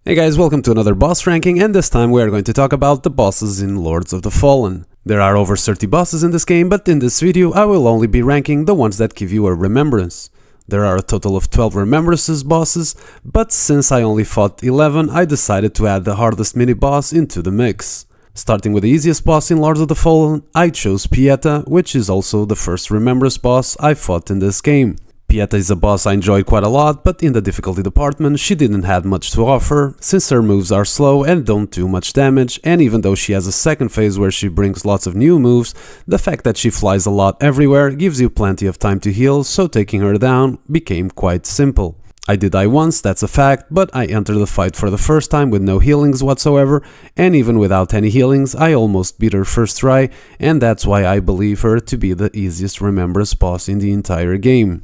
Hey guys, welcome to another boss ranking, and this time we are going to talk about the bosses in Lords of the Fallen. There are over 30 bosses in this game, but in this video I will only be ranking the ones that give you a remembrance. There are a total of 12 remembrances bosses, but since I only fought 11, I decided to add the hardest mini-boss into the mix. Starting with the easiest boss in Lords of the Fallen, I chose Pieta, which is also the first remembrance boss I fought in this game. Pieta is a boss I enjoyed quite a lot, but in the difficulty department she didn't have much to offer, since her moves are slow and don't do much damage, and even though she has a second phase where she brings lots of new moves, the fact that she flies a lot everywhere gives you plenty of time to heal, so taking her down became quite simple. I did die once, that's a fact, but I entered the fight for the first time with no healings whatsoever, and even without any healings I almost beat her first try, and that's why I believe her to be the easiest remembrance boss in the entire game.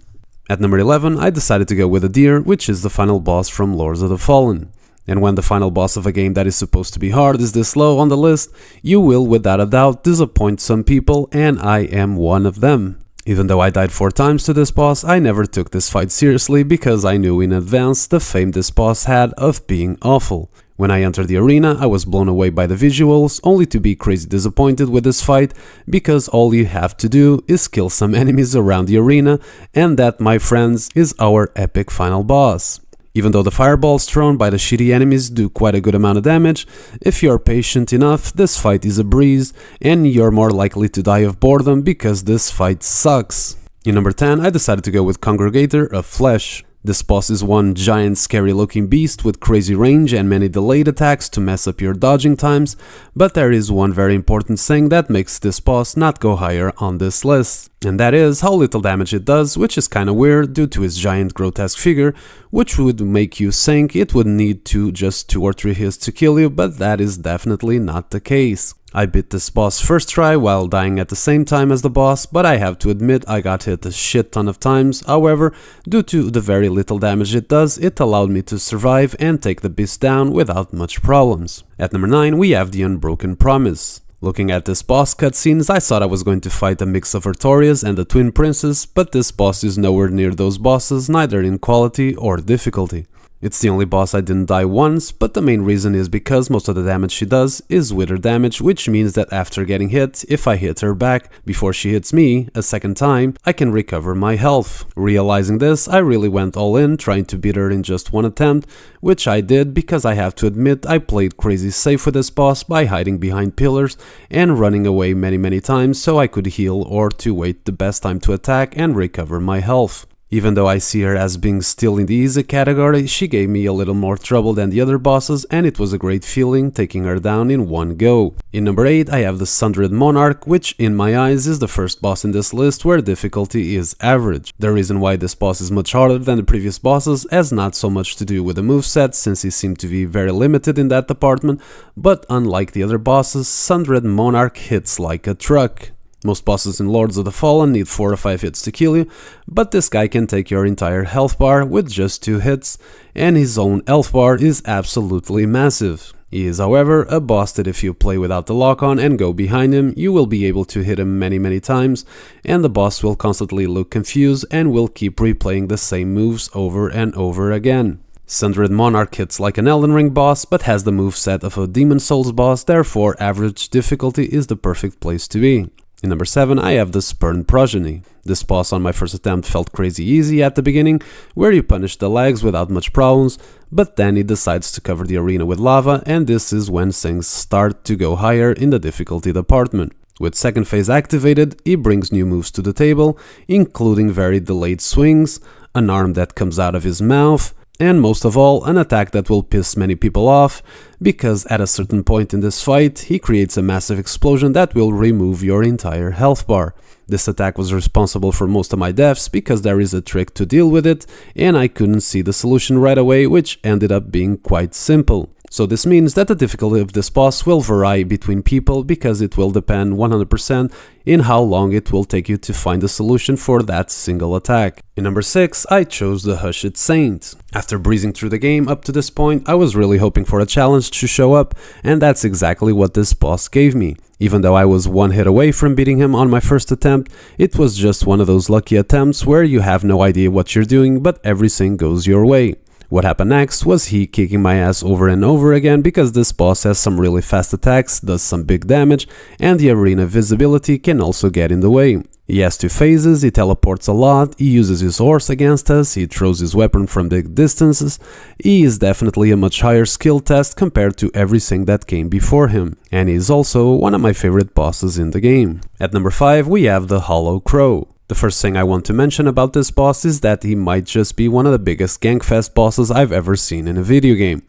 At number 11, I decided to go with a deer, which is the final boss from Lords of the Fallen. And when the final boss of a game that is supposed to be hard is this low on the list, you will without a doubt disappoint some people, and I am one of them. Even though I died 4 times to this boss, I never took this fight seriously because I knew in advance the fame this boss had of being awful. When I entered the arena, I was blown away by the visuals, only to be crazy disappointed with this fight, because all you have to do is kill some enemies around the arena, and that, my friends, is our epic final boss. Even though the fireballs thrown by the shitty enemies do quite a good amount of damage, if you're patient enough, this fight is a breeze, and you're more likely to die of boredom because this fight sucks. In number 10, I decided to go with Congregator of Flesh. This boss is one giant scary looking beast with crazy range and many delayed attacks to mess up your dodging times, but there is one very important thing that makes this boss not go higher on this list, and that is how little damage it does, which is kinda weird due to its giant grotesque figure, which would make you think it would need to just 2 or 3 hits to kill you, but that is definitely not the case. I beat this boss first try while dying at the same time as the boss, but I have to admit I got hit a shit ton of times. However, due to the very little damage it does, it allowed me to survive and take the beast down without much problems. At number 9, we have the Unbroken Promise. Looking at this boss cutscenes, I thought I was going to fight a mix of Artorias and the Twin Princes, but this boss is nowhere near those bosses, neither in quality or difficulty. It's the only boss I didn't die once, but the main reason is because most of the damage she does is wither damage, which means that after getting hit, if I hit her back before she hits me a second time, I can recover my health. Realizing this, I really went all in, trying to beat her in just one attempt, which I did because I have to admit I played crazy safe with this boss by hiding behind pillars and running away many times so I could heal or to wait the best time to attack and recover my health. Even though I see her as being still in the easy category, she gave me a little more trouble than the other bosses, and it was a great feeling taking her down in one go. In number 8, I have the Sundered Monarch, which in my eyes is the first boss in this list where difficulty is average. The reason why this boss is much harder than the previous bosses has not so much to do with the moveset, since he seemed to be very limited in that department, but unlike the other bosses, Sundered Monarch hits like a truck. Most bosses in Lords of the Fallen need 4 or 5 hits to kill you, but this guy can take your entire health bar with just 2 hits, and his own health bar is absolutely massive. He is, however, a boss that if you play without the lock-on and go behind him, you will be able to hit him many times, and the boss will constantly look confused and will keep replaying the same moves over and over again. Sundered Monarch hits like an Elden Ring boss, but has the moveset of a Demon Souls boss, therefore average difficulty is the perfect place to be. In number 7, I have the Spurn Progeny. This boss on my first attempt felt crazy easy at the beginning, where you punish the legs without much problems, but then he decides to cover the arena with lava, and this is when things start to go higher in the difficulty department. With second phase activated, he brings new moves to the table, including very delayed swings, an arm that comes out of his mouth, and most of all, an attack that will piss many people off, because at a certain point in this fight, he creates a massive explosion that will remove your entire health bar. This attack was responsible for most of my deaths because there is a trick to deal with it, and I couldn't see the solution right away, which ended up being quite simple. So this means that the difficulty of this boss will vary between people because it will depend 100% in how long it will take you to find a solution for that single attack. In number 6, I chose the Hushed Saint. After breezing through the game up to this point, I was really hoping for a challenge to show up, and that's exactly what this boss gave me. Even though I was one hit away from beating him on my first attempt, it was just one of those lucky attempts where you have no idea what you're doing, but everything goes your way. What happened next was he kicking my ass over and over again because this boss has some really fast attacks, does some big damage, and the arena visibility can also get in the way. He has 2 phases, he teleports a lot, he uses his horse against us, he throws his weapon from big distances. He is definitely a much higher skill test compared to everything that came before him, and he is also one of my favorite bosses in the game. At number 5 we have the Hollow Crow. The first thing I want to mention about this boss is that he might just be one of the biggest gangfest bosses I've ever seen in a video game.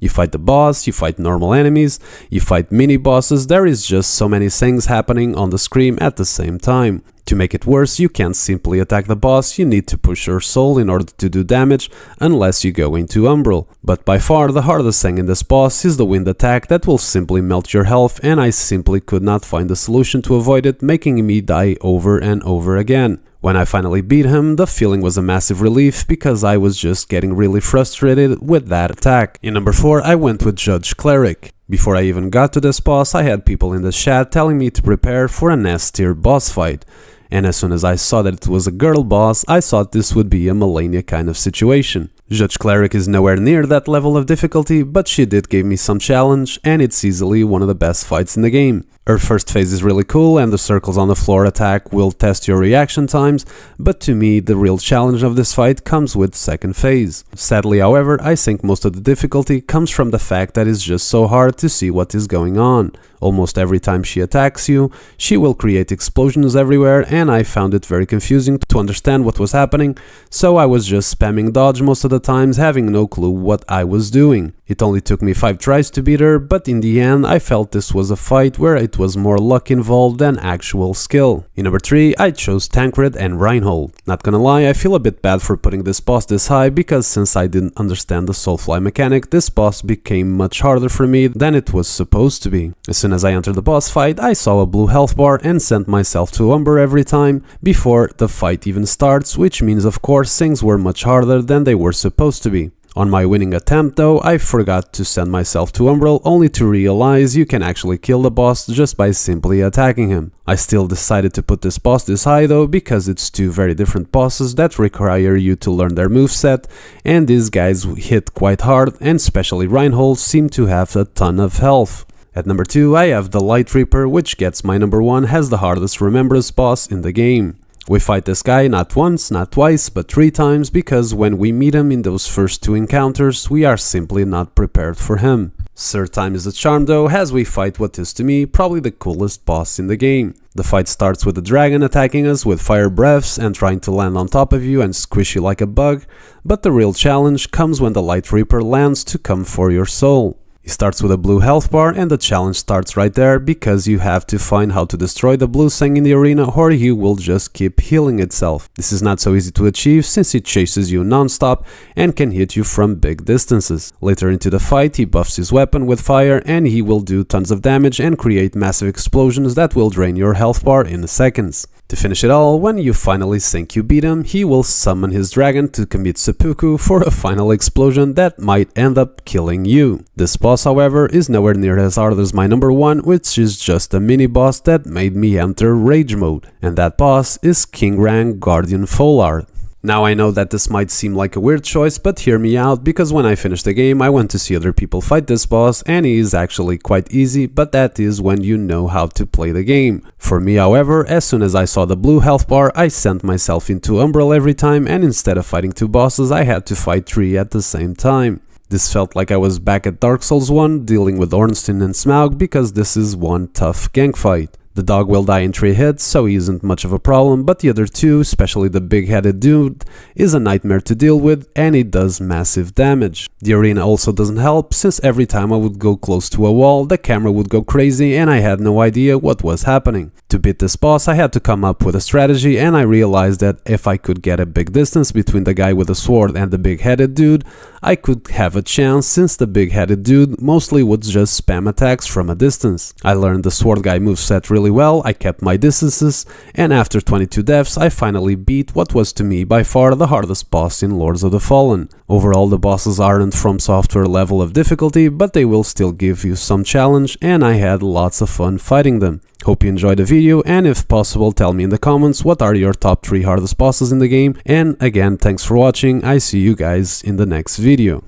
You fight the boss, you fight normal enemies, you fight mini-bosses, there is just so many things happening on the screen at the same time. To make it worse, you can't simply attack the boss, you need to push your soul in order to do damage, unless you go into Umbral. But by far the hardest thing in this boss is the wind attack that will simply melt your health, and I simply could not find a solution to avoid it, making me die over and over again. When I finally beat him, the feeling was a massive relief because I was just getting really frustrated with that attack. In number 4 I went with Judge Cleric. Before I even got to this boss, I had people in the chat telling me to prepare for an S-tier boss fight. And as soon as I saw that it was a girl boss, I thought this would be a Melania kind of situation. Judge Cleric is nowhere near that level of difficulty, but she did give me some challenge, and it's easily one of the best fights in the game. Her first phase is really cool, and the circles on the floor attack will test your reaction times, but to me the real challenge of this fight comes with second phase. Sadly, however, I think most of the difficulty comes from the fact that it's just so hard to see what is going on. Almost every time she attacks you, she will create explosions everywhere, and I found it very confusing to understand what was happening, so I was just spamming dodge most of the times, having no clue what I was doing. It only took me 5 tries to beat her, but in the end I felt this was a fight where it was more luck involved than actual skill. In number 3 I chose Tancred and Reinhold. Not gonna lie, I feel a bit bad for putting this boss this high because since I didn't understand the soulfly mechanic, this boss became much harder for me than it was supposed to be. As soon as I entered the boss fight, I saw a blue health bar and sent myself to Umber every time before the fight even starts, which means of course things were much harder than they were supposed to be. On my winning attempt though, I forgot to send myself to Umbral, only to realize you can actually kill the boss just by simply attacking him. I still decided to put this boss this high though, because it's 2 very different bosses that require you to learn their moveset, and these guys hit quite hard, and especially Reinhold seemed to have a ton of health. At number 2 I have the Light Reaper, which gets my number 1 as the hardest remembrance boss in the game. We fight this guy not once, not twice, but 3 times because when we meet him in those first 2 encounters, we are simply not prepared for him. 3rd time is the charm though, as we fight what is to me probably the coolest boss in the game. The fight starts with the dragon attacking us with fire breaths and trying to land on top of you and squish you like a bug, but the real challenge comes when the Light Reaper lands to come for your soul. He starts with a blue health bar, and the challenge starts right there because you have to find how to destroy the blue thing in the arena or he will just keep healing itself. This is not so easy to achieve since it chases you non-stop and can hit you from big distances. Later into the fight he buffs his weapon with fire and he will do tons of damage and create massive explosions that will drain your health bar in seconds. To finish it all, when you finally think you beat him, he will summon his dragon to commit seppuku for a final explosion that might end up killing you. This boss, however, is nowhere near as hard as my number 1, which is just a mini boss that made me enter rage mode. And that boss is King Rang Guardian Folard. Now I know that this might seem like a weird choice, but hear me out, because when I finished the game I went to see other people fight this boss and he is actually quite easy, but that is when you know how to play the game. For me, however, as soon as I saw the blue health bar, I sent myself into Umbral every time, and instead of fighting 2 bosses I had to fight 3 at the same time. This felt like I was back at Dark Souls 1 dealing with Ornstein and Smaug, because this is one tough gank fight. The dog will die in 3 hits, so he isn't much of a problem, but the other 2, especially the big-headed dude, is a nightmare to deal with, and it does massive damage. The arena also doesn't help, since every time I would go close to a wall, the camera would go crazy and I had no idea what was happening. To beat this boss I had to come up with a strategy, and I realized that if I could get a big distance between the guy with the sword and the big-headed dude, I could have a chance, since the big-headed dude mostly would just spam attacks from a distance. I learned the sword guy moveset really really well, I kept my distances, and after 22 deaths I finally beat what was to me by far the hardest boss in Lords of the Fallen. Overall, the bosses aren't From Software level of difficulty, but they will still give you some challenge, and I had lots of fun fighting them. Hope you enjoyed the video, and if possible tell me in the comments what are your top 3 hardest bosses in the game, and again thanks for watching, I see you guys in the next video.